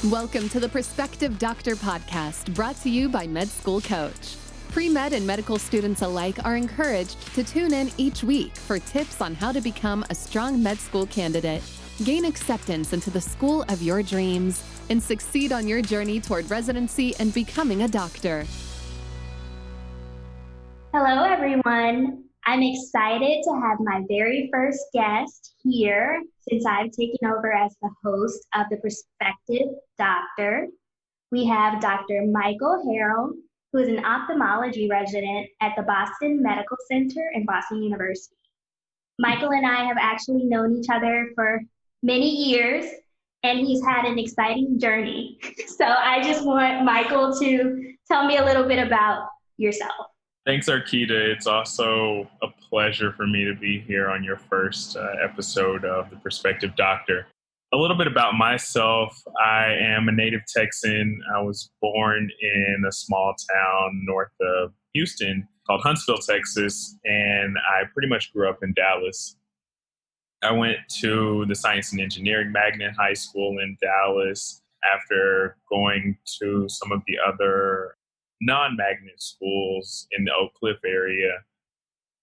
Welcome to the Prospective Doctor podcast, brought to you by Med School Coach. Pre-med and medical students alike are encouraged to tune in each week for tips on how to become a strong med school candidate, gain acceptance into the school of your dreams, and succeed on your journey toward residency and becoming a doctor. Hello, everyone. I'm excited to have my very first guest here since I've taken over as the host of the Prospective Doctor. We have Dr. Michael Harrell, who is an ophthalmology resident at the Boston Medical Center and Boston University. Michael and I have actually known each other for many years, and he's had an exciting journey. So I just want Michael to tell me a little bit about yourself. Thanks, Arkita. It's also a pleasure for me to be here on your first episode of The Prospective Doctor. A little bit about myself. I am a native Texan. I was born in a small town north of Houston called Huntsville, Texas, and I pretty much grew up in Dallas. I went to the Science and Engineering Magnet High School in Dallas after going to some of the other non-magnet schools in the Oak Cliff area.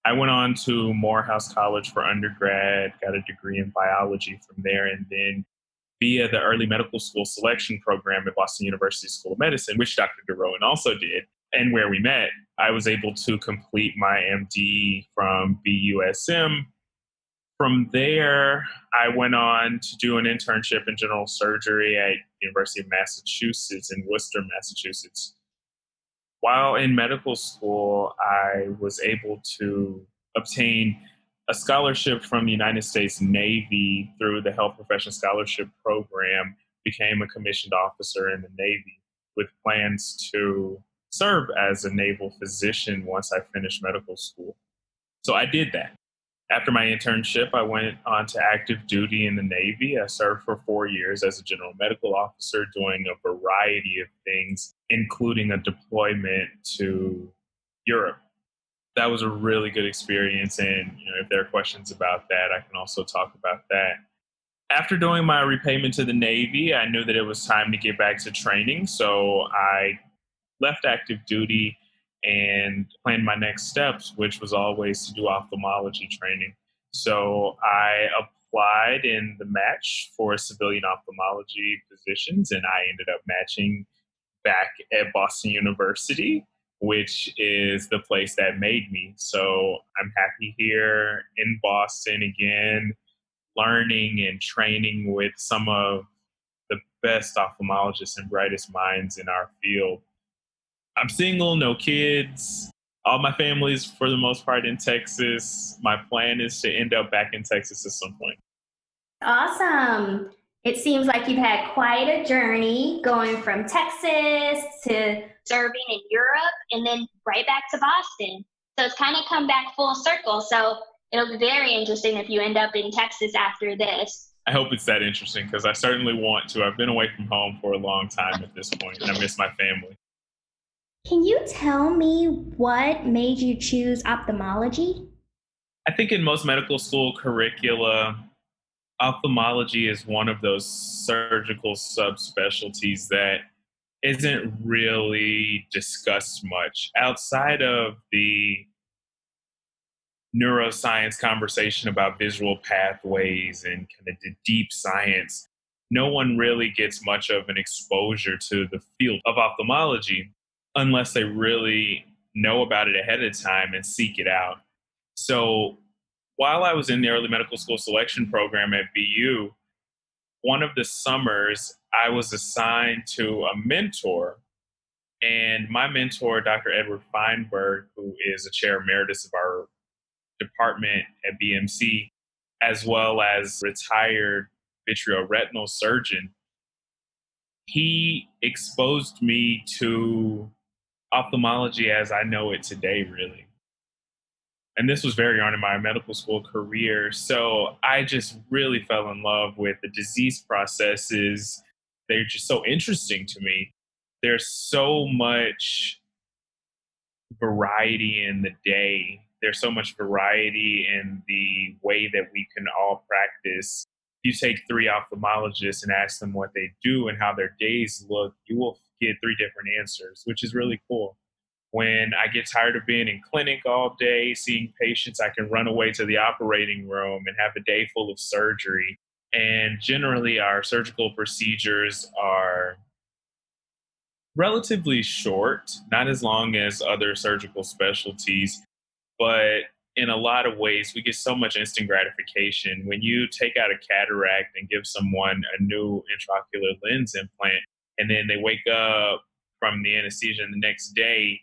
I went on to Morehouse College for undergrad, got a degree in biology from there, and then via the early medical school selection program at Boston University School of Medicine, which Dr. DeRowan also did, and where we met, I was able to complete my MD from BUSM. From there, I went on to do an internship in general surgery at University of Massachusetts in Worcester, Massachusetts. While in medical school, I was able to obtain a scholarship from the United States Navy through the Health Profession Scholarship Program, became a commissioned officer in the Navy with plans to serve as a naval physician once I finished medical school. So I did that. After my internship, I went on to active duty in the Navy. I served for 4 years as a general medical officer, doing a variety of things, including a deployment to Europe. That was a really good experience, and if there are questions about that, I can also talk about that. After doing my repayment to the Navy, I knew that it was time to get back to training, so I left active duty and planned my next steps, which was always to do ophthalmology training. So I applied in the match for civilian ophthalmology positions, and I ended up matching back at Boston University, which is the place that made me. So I'm happy here in Boston again, learning and training with some of the best ophthalmologists and brightest minds in our field. I'm single, no kids. All my family's, for the most part, in Texas. My plan is to end up back in Texas at some point. Awesome. It seems like you've had quite a journey going from Texas to serving in Europe and then right back to Boston. So it's kind of come back full circle. So it'll be very interesting if you end up in Texas after this. I hope it's that interesting because I certainly want to. I've been away from home for a long time at this point, and I miss my family. Can you tell me what made you choose ophthalmology? I think in most medical school curricula, ophthalmology is one of those surgical subspecialties that isn't really discussed much outside of the neuroscience conversation about visual pathways and kind of the deep science. No one really gets much of an exposure to the field of ophthalmology unless they really know about it ahead of time and seek it out. So while I was in the early medical school selection program at BU, one of the summers I was assigned to a mentor, and my mentor, Dr. Edward Feinberg, who is a chair emeritus of our department at BMC, as well as retired vitreoretinal surgeon, he exposed me to ophthalmology as I know it today, really. And this was very early in my medical school career. So I just really fell in love with the disease processes. They're just so interesting to me. There's so much variety in the day. There's so much variety in the way that we can all practice you take 3 ophthalmologists and ask them what they do and how their days look, you will get 3 different answers, which is really cool. When I get tired of being in clinic all day, seeing patients, I can run away to the operating room and have a day full of surgery. And generally, our surgical procedures are relatively short, not as long as other surgical specialties, but in a lot of ways, we get so much instant gratification. When you take out a cataract and give someone a new intraocular lens implant, and then they wake up from the anesthesia and the next day,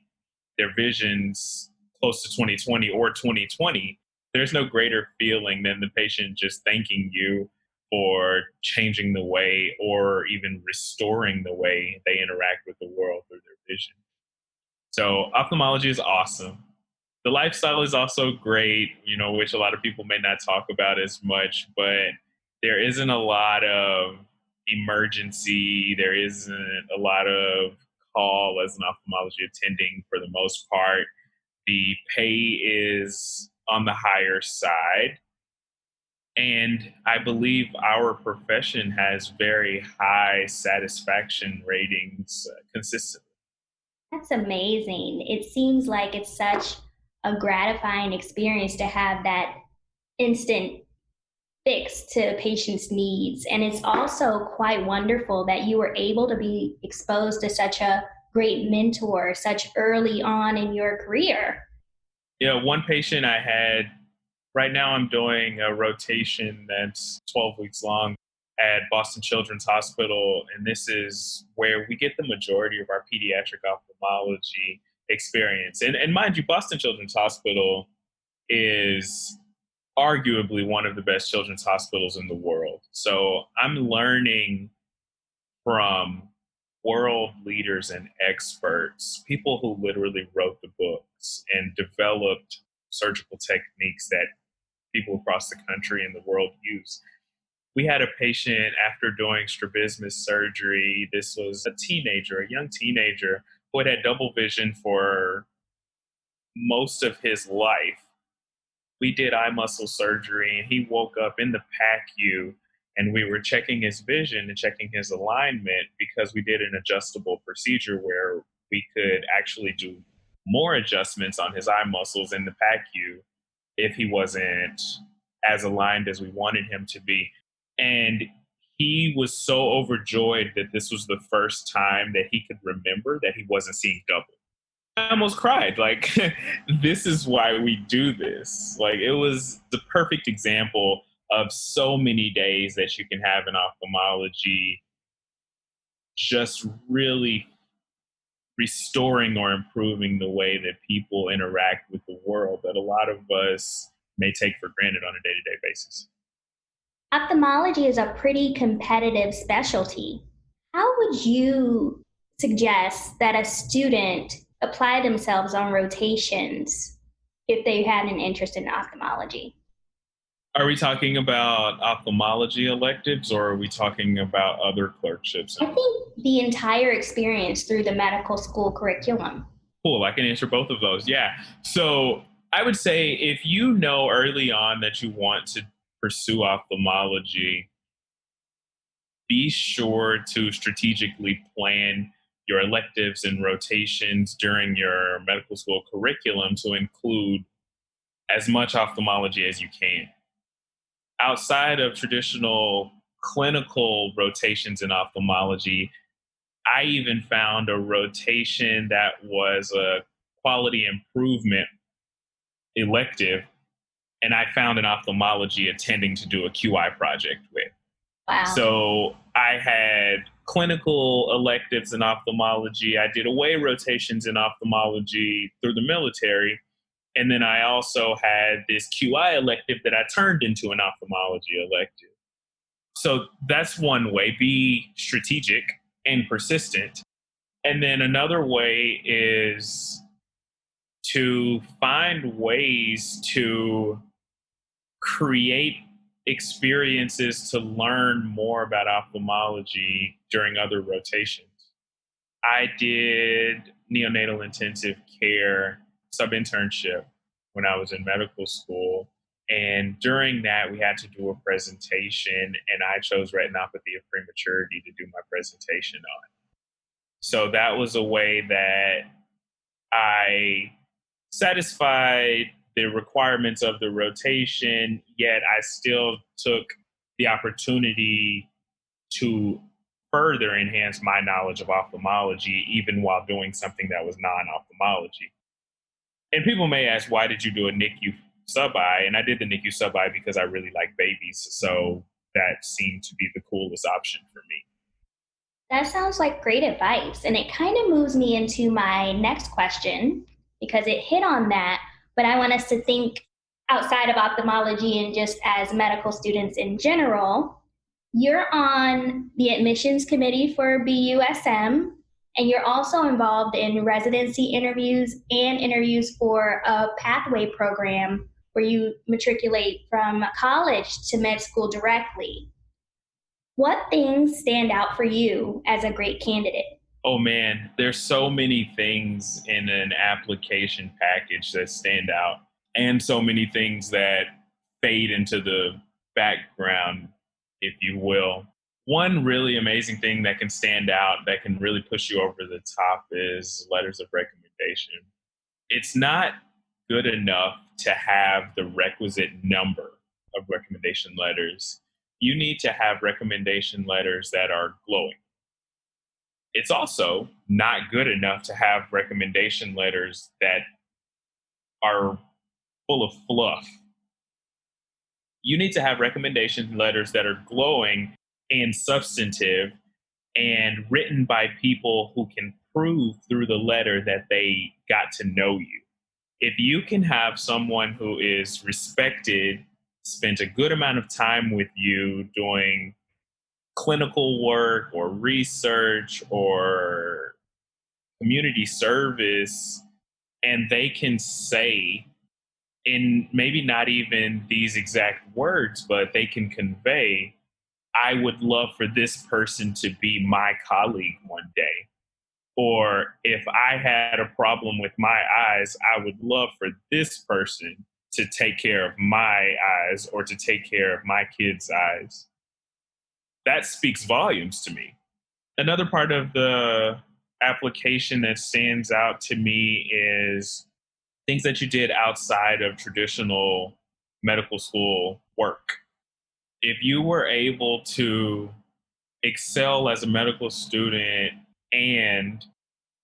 their vision's close to 2020 or 2020, there's no greater feeling than the patient just thanking you for changing the way or even restoring the way they interact with the world through their vision. So ophthalmology is awesome. The lifestyle is also great, which a lot of people may not talk about as much, but there isn't a lot of emergency. There isn't a lot of call as an ophthalmology attending for the most part. The pay is on the higher side. And I believe our profession has very high satisfaction ratings consistently. That's amazing. It seems like it's such a gratifying experience to have that instant fix to a patient's needs. And it's also quite wonderful that you were able to be exposed to such a great mentor such early on in your career. Yeah, one patient I had, right now I'm doing a rotation that's 12 weeks long at Boston Children's Hospital, and this is where we get the majority of our pediatric ophthalmology experience. And mind you, Boston Children's Hospital is arguably one of the best children's hospitals in the world. So I'm learning from world leaders and experts, people who literally wrote the books and developed surgical techniques that people across the country and the world use. We had a patient after doing strabismus surgery. This was a young teenager who had had double vision for most of his life. We did eye muscle surgery and he woke up in the PACU and we were checking his vision and checking his alignment because we did an adjustable procedure where we could actually do more adjustments on his eye muscles in the PACU if he wasn't as aligned as we wanted him to be. And he was so overjoyed that this was the first time that he could remember that he wasn't seeing double. I almost cried. Like, this is why we do this. Like, it was the perfect example of so many days that you can have in ophthalmology, just really restoring or improving the way that people interact with the world that a lot of us may take for granted on a day-to-day basis. Ophthalmology is a pretty competitive specialty. How would you suggest that a student apply themselves on rotations if they had an interest in ophthalmology? Are we talking about ophthalmology electives or are we talking about other clerkships? I think the entire experience through the medical school curriculum. Cool, I can answer both of those. Yeah. So I would say if you know early on that you want to pursue ophthalmology, be sure to strategically plan your electives and rotations during your medical school curriculum to include as much ophthalmology as you can. Outside of traditional clinical rotations in ophthalmology, I even found a rotation that was a quality improvement elective, and I found an ophthalmology attending to do a QI project with. Wow. So I had clinical electives in ophthalmology. I did away rotations in ophthalmology through the military. And then I also had this QI elective that I turned into an ophthalmology elective. So that's one way, be strategic and persistent. And then another way is to find ways to create experiences to learn more about ophthalmology during other rotations. I did neonatal intensive care sub-internship when I was in medical school. And during that, we had to do a presentation, and I chose retinopathy of prematurity to do my presentation on. So that was a way that I satisfied the requirements of the rotation, yet I still took the opportunity to further enhance my knowledge of ophthalmology, even while doing something that was non-ophthalmology. And people may ask, why did you do a NICU sub-I? And I did the NICU sub-I because I really like babies. So that seemed to be the coolest option for me. That sounds like great advice. And it kind of moves me into my next question because it hit on that. But I want us to think outside of ophthalmology and just as medical students in general. You're on the admissions committee for BUSM, and you're also involved in residency interviews and interviews for a pathway program where you matriculate from college to med school directly. What things stand out for you as a great candidate? Oh man, there's so many things in an application package that stand out, and so many things that fade into the background, if you will. One really amazing thing that can stand out, that can really push you over the top, is letters of recommendation. It's not good enough to have the requisite number of recommendation letters. You need to have recommendation letters that are glowing. It's also not good enough to have recommendation letters that are full of fluff. You need to have recommendation letters that are glowing and substantive and written by people who can prove through the letter that they got to know you. If you can have someone who is respected, spent a good amount of time with you doing clinical work or research or community service, and they can say, in maybe not even these exact words, but they can convey, I would love for this person to be my colleague one day. Or if I had a problem with my eyes, I would love for this person to take care of my eyes or to take care of my kids' eyes. That speaks volumes to me. Another part of the application that stands out to me is things that you did outside of traditional medical school work. If you were able to excel as a medical student and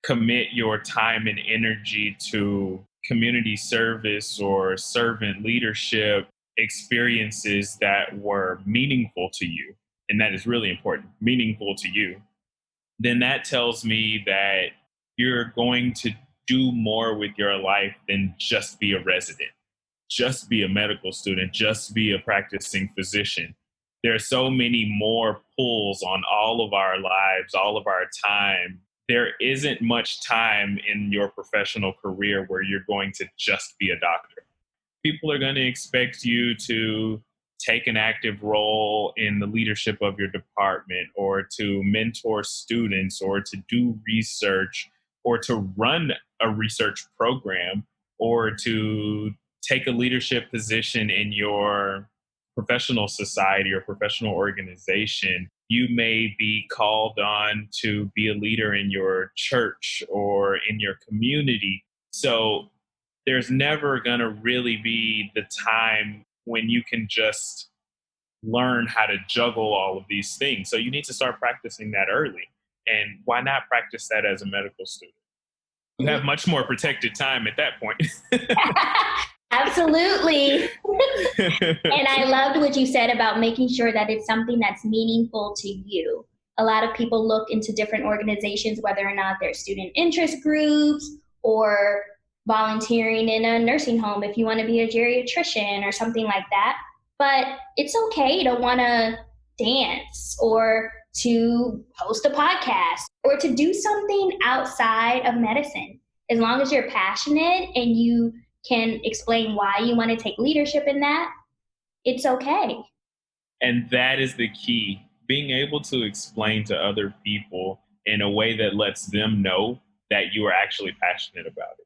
commit your time and energy to community service or servant leadership experiences that were meaningful to you, and that is really important, meaningful to you, then that tells me that you're going to do more with your life than just be a resident, just be a medical student, just be a practicing physician. There are so many more pulls on all of our lives, all of our time. There isn't much time in your professional career where you're going to just be a doctor. People are going to expect you to take an active role in the leadership of your department, or to mentor students, or to do research, or to run a research program, or to take a leadership position in your professional society or professional organization. You may be called on to be a leader in your church or in your community. So there's never going to really be the time when you can just learn how to juggle all of these things. So you need to start practicing that early. And why not practice that as a medical student? You have much more protected time at that point. Absolutely. And I loved what you said about making sure that it's something that's meaningful to you. A lot of people look into different organizations, whether or not they're student interest groups or volunteering in a nursing home if you want to be a geriatrician or something like that. But it's okay to want to dance or to host a podcast or to do something outside of medicine. As long as you're passionate and you can explain why you want to take leadership in that, it's okay. And that is the key, being able to explain to other people in a way that lets them know that you are actually passionate about it.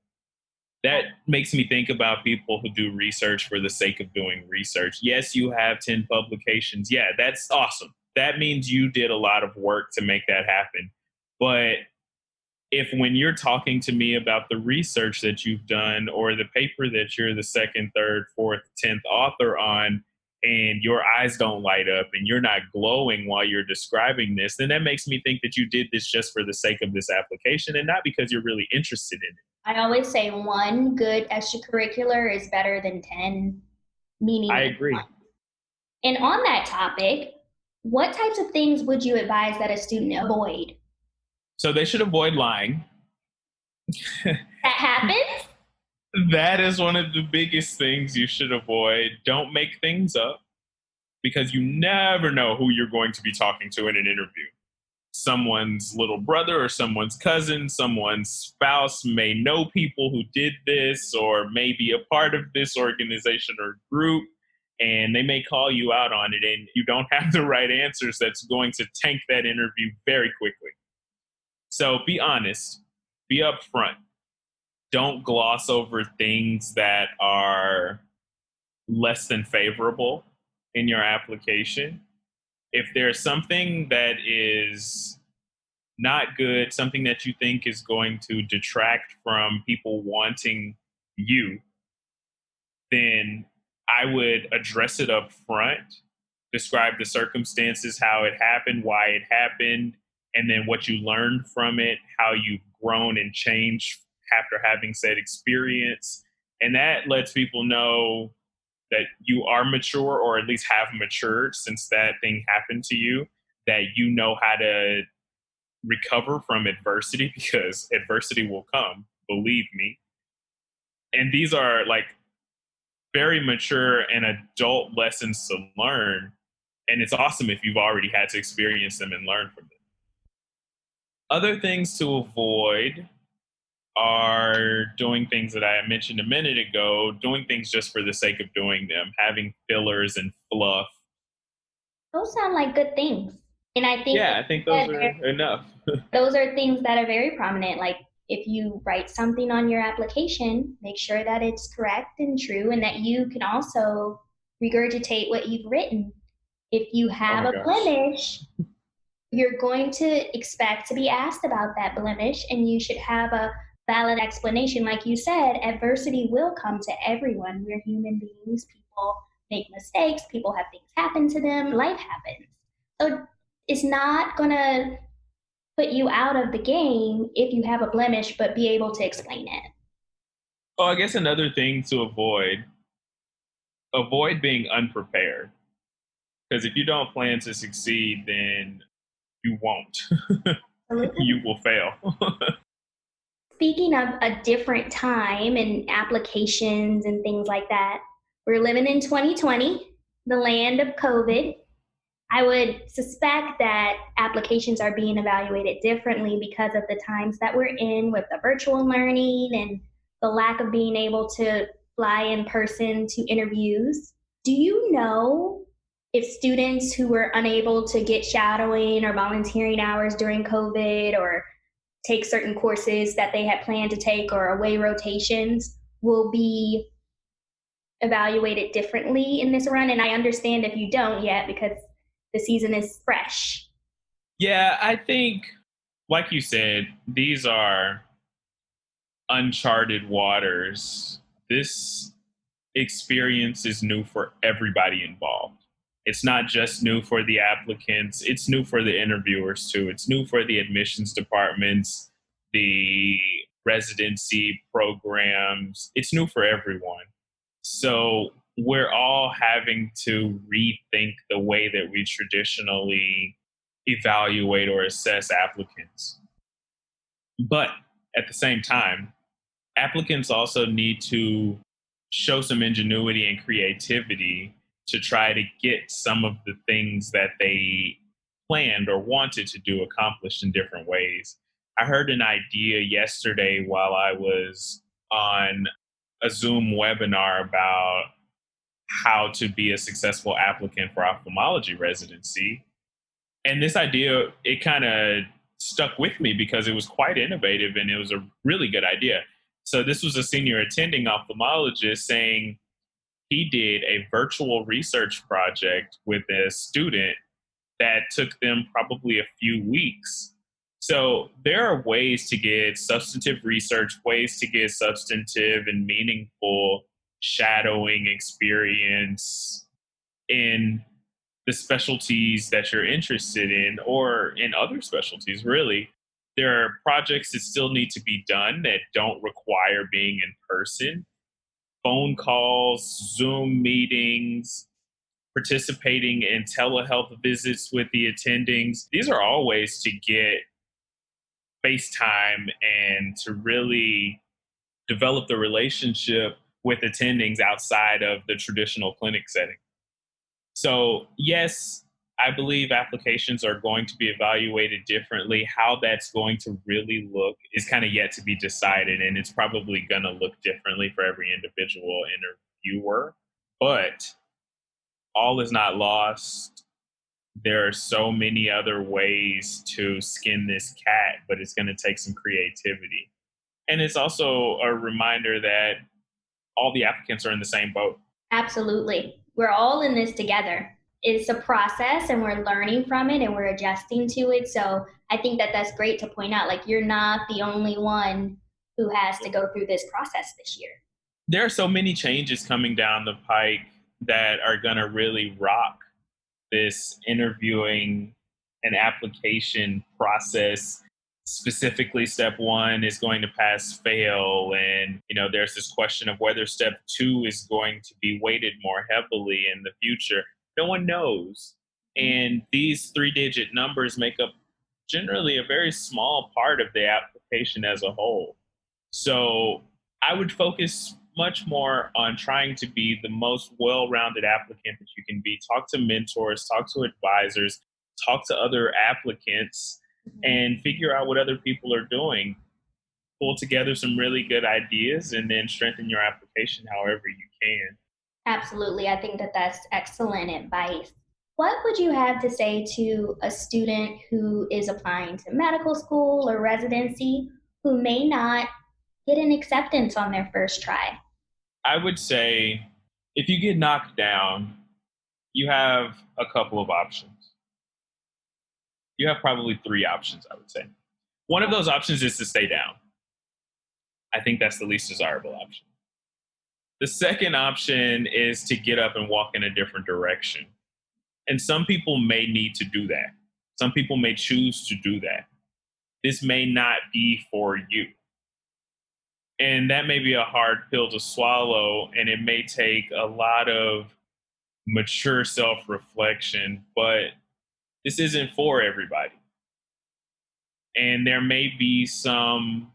That makes me think about people who do research for the sake of doing research. Yes, you have 10 publications. Yeah, that's awesome. That means you did a lot of work to make that happen. But if when you're talking to me about the research that you've done or the paper that you're the second, third, fourth, 10th author on, and your eyes don't light up and you're not glowing while you're describing this, then that makes me think that you did this just for the sake of this application and not because you're really interested in it. I always say one good extracurricular is better than 10 I meaningless agree. ones. And on that topic, what types of things would you advise that a student avoid? So they should avoid lying. That happens? That is one of the biggest things you should avoid. Don't make things up because you never know who you're going to be talking to in an interview. Someone's little brother or someone's cousin, someone's spouse may know people who did this or may be a part of this organization or group, and they may call you out on it and you don't have the right answers. That's going to tank that interview very quickly. So be honest, be upfront. Don't gloss over things that are less than favorable in your application. If there's something that is not good, something that you think is going to detract from people wanting you, then I would address it up front, describe the circumstances, how it happened, why it happened, and then what you learned from it, how you've grown and changed after having said experience. And that lets people know that you are mature or at least have matured since that thing happened to you, that you know how to recover from adversity because adversity will come, believe me. And these are like very mature and adult lessons to learn. And it's awesome if you've already had to experience them and learn from them. Other things to avoid are doing things that I mentioned a minute ago, doing things just for the sake of doing them, having fillers and fluff. Those sound like good things. And I think Yeah, I think those are enough. those are things that are very prominent. Like if you write something on your application, make sure that it's correct and true and that you can also regurgitate what you've written. If you have a blemish, you're going to expect to be asked about that blemish and you should have a valid explanation. Like you said, adversity will come to everyone. We're human beings. People make mistakes. People have things happen to them. Life happens. So it's not going to put you out of the game if you have a blemish, but be able to explain it. Oh, I guess another thing to avoid being unprepared. Because if you don't plan to succeed, then you won't. You will fail. Speaking of a different time and applications and things like that, we're living in 2020, the land of COVID. I would suspect that applications are being evaluated differently because of the times that we're in with the virtual learning and the lack of being able to fly in person to interviews. Do you know if students who were unable to get shadowing or volunteering hours during COVID or take certain courses that they had planned to take or away rotations will be evaluated differently in this run? And I understand if you don't yet because the season is fresh. Yeah, I think, like you said, these are uncharted waters. This experience is new for everybody involved. It's not just new for the applicants, it's new for the interviewers too. It's new for the admissions departments, the residency programs. It's new for everyone. So we're all having to rethink the way that we traditionally evaluate or assess applicants. But at the same time, applicants also need to show some ingenuity and creativity to try to get some of the things that they planned or wanted to do accomplished in different ways. I heard an idea yesterday while I was on a Zoom webinar about how to be a successful applicant for ophthalmology residency. And this idea, it kind of stuck with me because it was quite innovative and it was a really good idea. So this was a senior attending ophthalmologist saying he did a virtual research project with a student that took them probably a few weeks. So there are ways to get substantive research, ways to get substantive and meaningful shadowing experience in the specialties that you're interested in or in other specialties, really. There are projects that still need to be done that don't require being in person. Phone calls, Zoom meetings, participating in telehealth visits with the attendings. These are all ways to get FaceTime and to really develop the relationship with attendings outside of the traditional clinic setting. So, yes, I believe applications are going to be evaluated differently. How that's going to really look is kind of yet to be decided, and it's probably going to look differently for every individual interviewer. But all is not lost. There are so many other ways to skin this cat, but it's going to take some creativity. And it's also a reminder that all the applicants are in the same boat. Absolutely. We're all in this together. It's a process and we're learning from it and we're adjusting to it. So I think that that's great to point out. Like, you're not the only one who has to go through this process this year. There are so many changes coming down the pike that are going to really rock this interviewing and application process. Specifically, step one is going to pass fail. And, there's this question of whether step two is going to be weighted more heavily in the future. No one knows. And these 3-digit numbers make up generally a very small part of the application as a whole. So I would focus much more on trying to be the most well-rounded applicant that you can be. Talk to mentors, talk to advisors, talk to other applicants, and figure out what other people are doing. Pull together some really good ideas and then strengthen your application however you can. Absolutely. I think that that's excellent advice. What would you have to say to a student who is applying to medical school or residency who may not get an acceptance on their first try? I would say if you get knocked down, you have a couple of options. You have probably 3 options, I would say. One of those options is to stay down. I think that's the least desirable option. The second option is to get up and walk in a different direction. And some people may need to do that. Some people may choose to do that. This may not be for you. And that may be a hard pill to swallow, and it may take a lot of mature self-reflection, but this isn't for everybody. And there may be some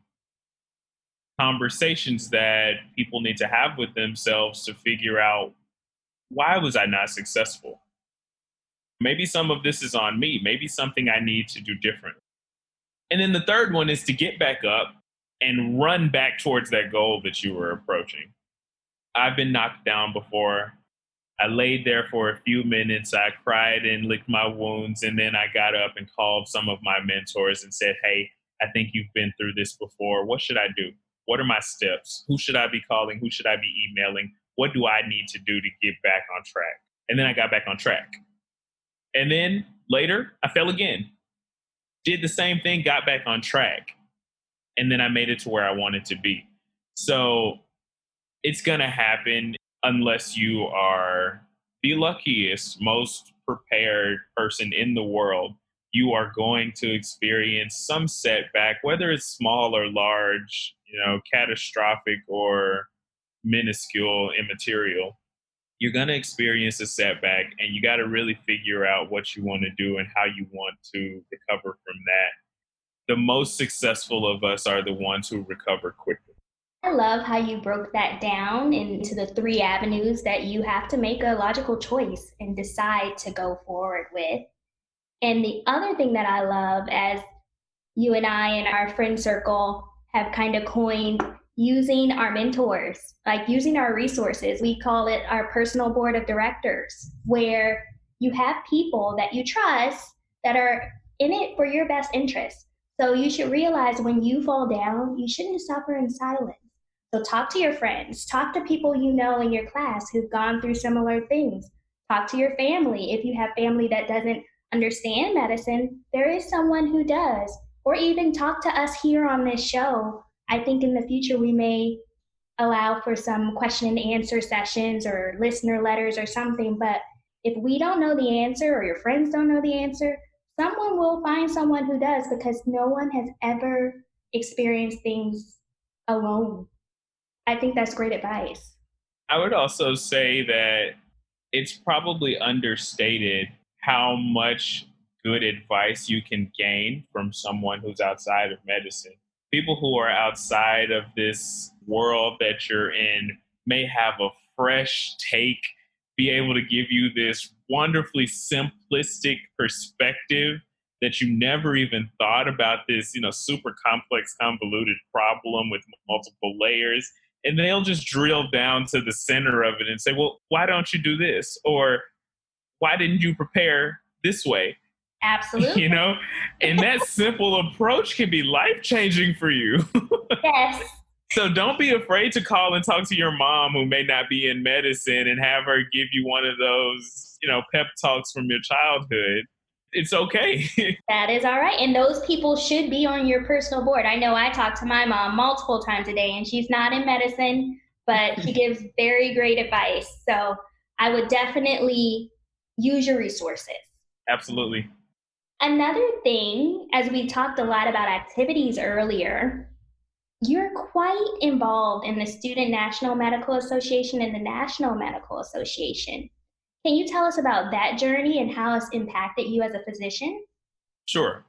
conversations that people need to have with themselves to figure out, why was I not successful? Maybe some of this is on me. Maybe something I need to do differently. And then the third one is to get back up and run back towards that goal that you were approaching. I've been knocked down before. I laid there for a few minutes. I cried and licked my wounds. And then I got up and called some of my mentors and said, hey, I think you've been through this before. What should I do? What are my steps? Who should I be calling? Who should I be emailing? What do I need to do to get back on track? And then I got back on track. And then later, I fell again. Did the same thing, got back on track. And then I made it to where I wanted to be. So it's going to happen unless you are the luckiest, most prepared person in the world. You are going to experience some setback, whether it's small or large, catastrophic or minuscule, immaterial. You're going to experience a setback, and you got to really figure out what you want to do and how you want to recover from that. The most successful of us are the ones who recover quickly. I love how you broke that down into the 3 avenues that you have to make a logical choice and decide to go forward with. And the other thing that I love, as you and I and our friend circle have kind of coined, using our mentors, like using our resources. We call it our personal board of directors, where you have people that you trust that are in it for your best interest. So you should realize when you fall down, you shouldn't suffer in silence. So talk to your friends, talk to people you know in your class who've gone through similar things. Talk to your family. If you have family that doesn't understand medicine, there is someone who does. Or even talk to us here on this show. I think in the future we may allow for some question and answer sessions or listener letters or something. But if we don't know the answer or your friends don't know the answer, someone will find someone who does because no one has ever experienced things alone. I think that's great advice. I would also say that it's probably understated how much good advice you can gain from someone who's outside of medicine. People who are outside of this world that you're in may have a fresh take, be able to give you this wonderfully simplistic perspective that you never even thought about this, super complex, convoluted problem with multiple layers. And they'll just drill down to the center of it and say, well, why don't you do this? Or why didn't you prepare this way? Absolutely. And that simple approach can be life changing for you. Yes. So don't be afraid to call and talk to your mom who may not be in medicine and have her give you one of those, pep talks from your childhood. It's okay. That is all right. And those people should be on your personal board. I know I talk to my mom multiple times a day, and she's not in medicine, but she gives very great advice. So I would definitely use your resources. Absolutely. Another thing, as we talked a lot about activities earlier, you're quite involved in the Student National Medical Association and the National Medical Association. Can you tell us about that journey and how it's impacted you as a physician? Sure.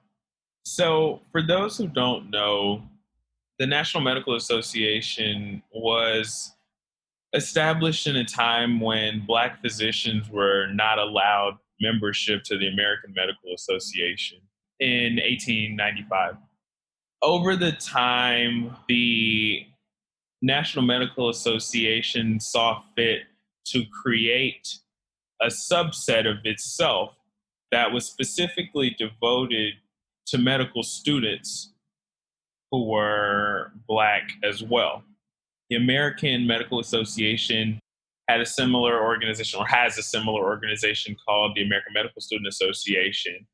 So, for those who don't know, the National Medical Association was established in a time when Black physicians were not allowed membership to the American Medical Association in 1895. Over the time, the National Medical Association saw fit to create a subset of itself that was specifically devoted to medical students who were Black as well. The American Medical Association had a similar organization, or has a similar organization called the American Medical Student Association.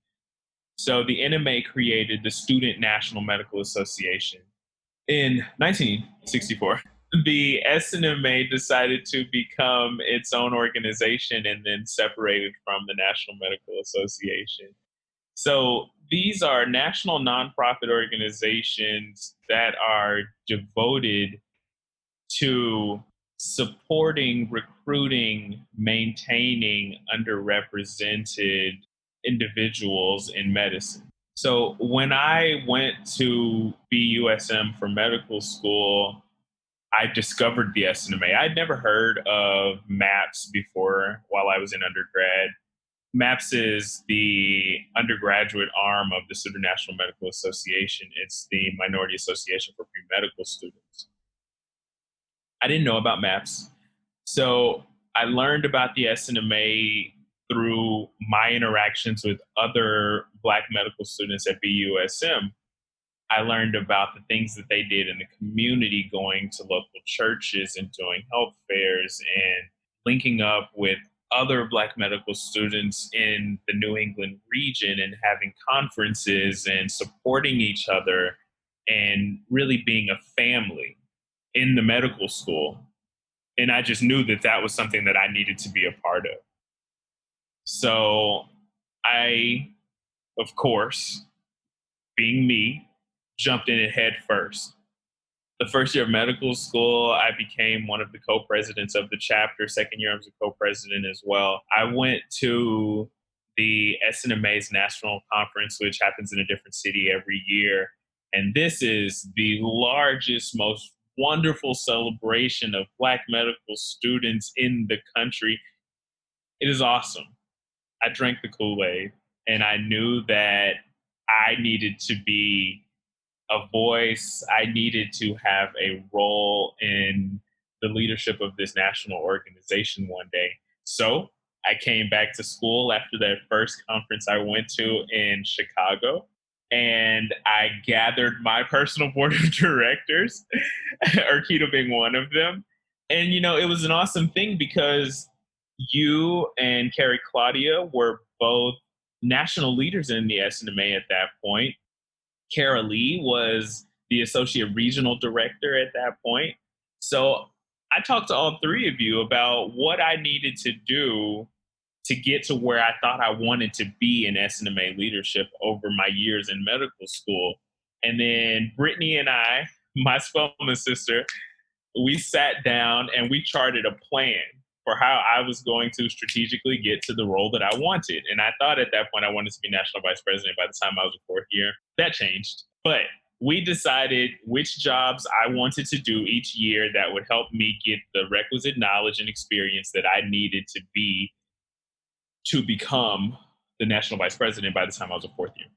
So the NMA created the Student National Medical Association in 1964. The SNMA decided to become its own organization and then separated from the National Medical Association. So these are national nonprofit organizations that are devoted to supporting, recruiting, maintaining underrepresented individuals in medicine. So when I went to BUSM for medical school, I discovered the SNMA. I'd never heard of MAPS before while I was in undergrad. MAPS is the undergraduate arm of the Student National Medical Association. It's the minority association for pre-medical students. I didn't know about MAPS. So I learned about the SNMA through my interactions with other Black medical students at BUSM. I learned about the things that they did in the community, going to local churches and doing health fairs and linking up with other Black medical students in the New England region and having conferences and supporting each other and really being a family in the medical school. And I just knew that that was something that I needed to be a part of. So I, of course, being me, jumped in it head first. The first year of medical school, I became one of the co-presidents of the chapter. Second year, I was a co-president as well. I went to the SNMA's national conference, which happens in a different city every year. And this is the largest, most wonderful celebration of Black medical students in the country. It is awesome. I drank the Kool-Aid, and I knew that I needed to be a voice. I needed to have a role in the leadership of this national organization one day. So I came back to school after that first conference I went to in Chicago. and I gathered my personal board of directors, Urquita being one of them. And, it was an awesome thing because you and Carrie Claudia were both national leaders in the SNMA at that point. Kara Lee was the associate regional director at that point. So I talked to all three of you about what I needed to do to get to where I thought I wanted to be in SNMA leadership over my years in medical school. And then Brittany and I, my Spelman sister, we sat down and we charted a plan for how I was going to strategically get to the role that I wanted. And I thought at that point I wanted to be national vice president by the time I was a fourth year. That changed. But we decided which jobs I wanted to do each year that would help me get the requisite knowledge and experience that I needed to become the national vice president by the time I was a fourth year.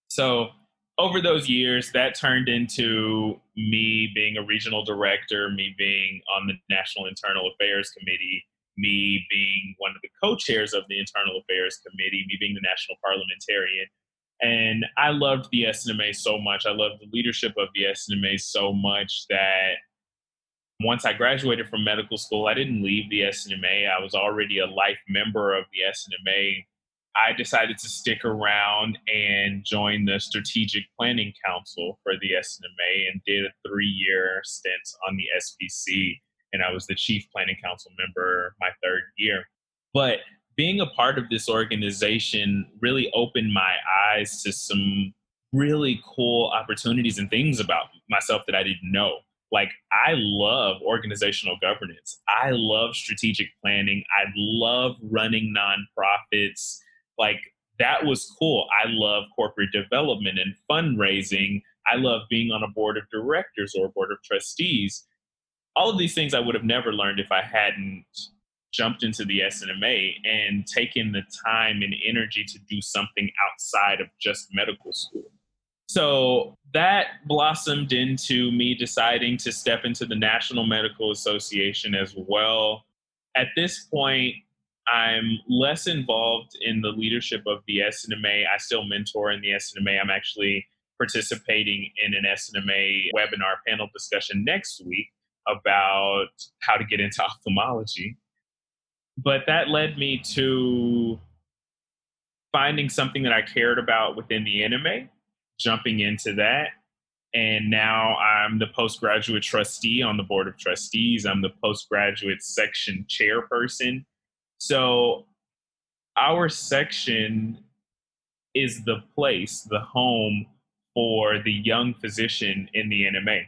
So over those years, that turned into me being a regional director, me being on the National Internal Affairs Committee, me being one of the co-chairs of the Internal Affairs Committee, me being the national parliamentarian. And I loved the SNMA so much. I loved the leadership of the SNMA so much that once I graduated from medical school, I didn't leave the SNMA. I was already a life member of the SNMA. I decided to stick around and join the Strategic Planning Council for the SNMA and did a 3-year stint on the SPC. And I was the Chief Planning Council member my third year. But being a part of this organization really opened my eyes to some really cool opportunities and things about myself that I didn't know. Like, I love organizational governance. I love strategic planning. I love running nonprofits. Like, that was cool. I love corporate development and fundraising. I love being on a board of directors or a board of trustees. All of these things I would have never learned if I hadn't jumped into the SNMA and taken the time and energy to do something outside of just medical school. So that blossomed into me deciding to step into the National Medical Association as well. At this point, I'm less involved in the leadership of the SNMA. I still mentor in the SNMA. I'm actually participating in an SNMA webinar panel discussion next week about how to get into ophthalmology. But that led me to finding something that I cared about within the NMA, jumping into that. And now I'm the postgraduate trustee on the board of trustees. I'm the postgraduate section chairperson. So our section is the place, the home for the young physician in the NMA.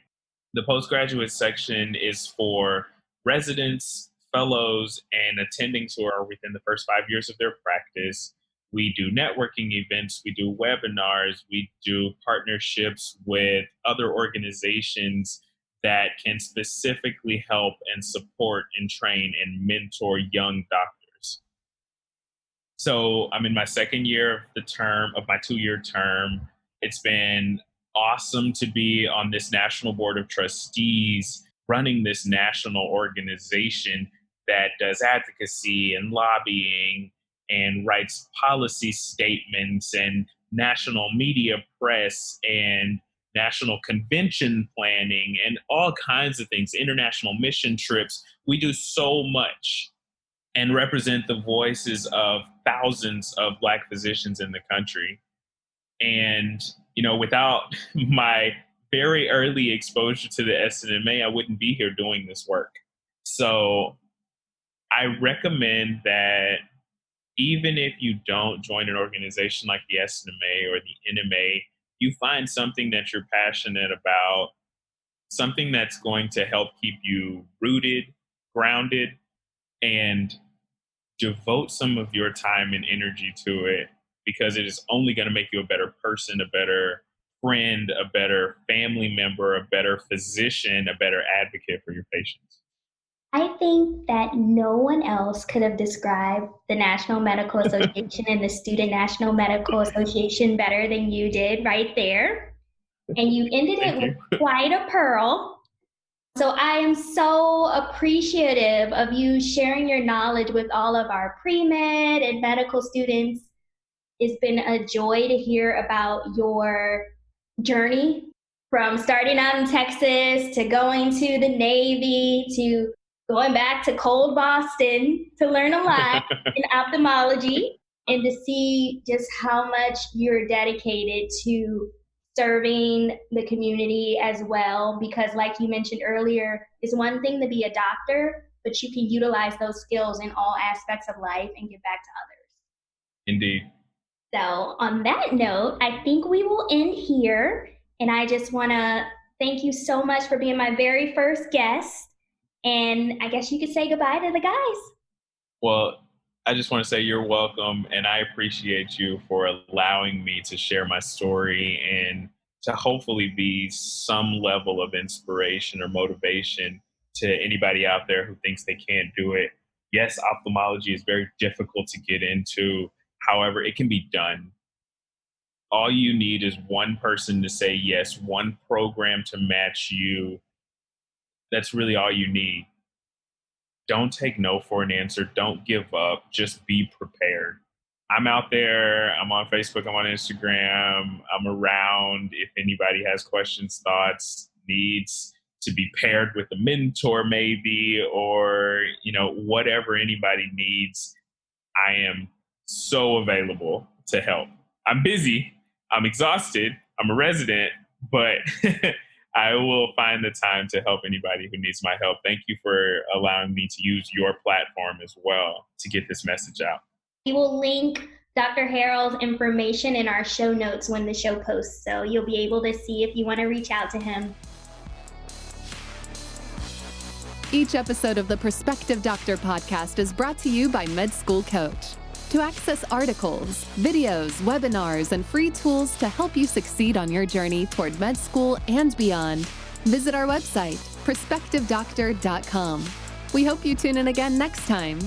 The postgraduate section is for residents, fellows, and attendings who are within the first 5 years of their practice. We do networking events, we do webinars, we do partnerships with other organizations that can specifically help and support and train and mentor young doctors. So I'm in my second year of my 2-year term. It's been awesome to be on this national board of trustees, running this national organization that does advocacy and lobbying and writes policy statements and national media press and national convention planning and all kinds of things, international mission trips. We do so much and represent the voices of thousands of Black physicians in the country. And, without my very early exposure to the SNMA, I wouldn't be here doing this work. So I recommend that even if you don't join an organization like the SNMA or the NMA, you find something that you're passionate about, something that's going to help keep you rooted, grounded, and devote some of your time and energy to it, because it is only going to make you a better person, a better friend, a better family member, a better physician, a better advocate for your patients. I think that no one else could have described the National Medical Association and the Student National Medical Association better than you did right there. And you ended it with quite a pearl. So I am so appreciative of you sharing your knowledge with all of our pre-med and medical students. It's been a joy to hear about your journey from starting out in Texas to going to the Navy to going back to cold Boston to learn a lot in ophthalmology and to see just how much you're dedicated to serving the community as well. Because like you mentioned earlier, it's one thing to be a doctor, but you can utilize those skills in all aspects of life and give back to others. Indeed. So on that note, I think we will end here. And I just want to thank you so much for being my very first guest. And I guess you could say goodbye to the guys. Well, I just want to say you're welcome, and I appreciate you for allowing me to share my story and to hopefully be some level of inspiration or motivation to anybody out there who thinks they can't do it. Yes, ophthalmology is very difficult to get into. However, it can be done. All you need is one person to say yes, one program to match you. That's really all you need. Don't take no for an answer. Don't give up. Just be prepared. I'm out there. I'm on Facebook. I'm on Instagram. I'm around. If anybody has questions, thoughts, needs to be paired with a mentor maybe, or, whatever anybody needs, I am so available to help. I'm busy. I'm exhausted. I'm a resident, but I will find the time to help anybody who needs my help. Thank you for allowing me to use your platform as well to get this message out. We will link Dr. Harrell's information in our show notes when the show posts, so you'll be able to see if you want to reach out to him. Each episode of the Prospective Doctor podcast is brought to you by Med School Coach. To access articles, videos, webinars, and free tools to help you succeed on your journey toward med school and beyond, visit our website, prospectivedoctor.com. We hope you tune in again next time.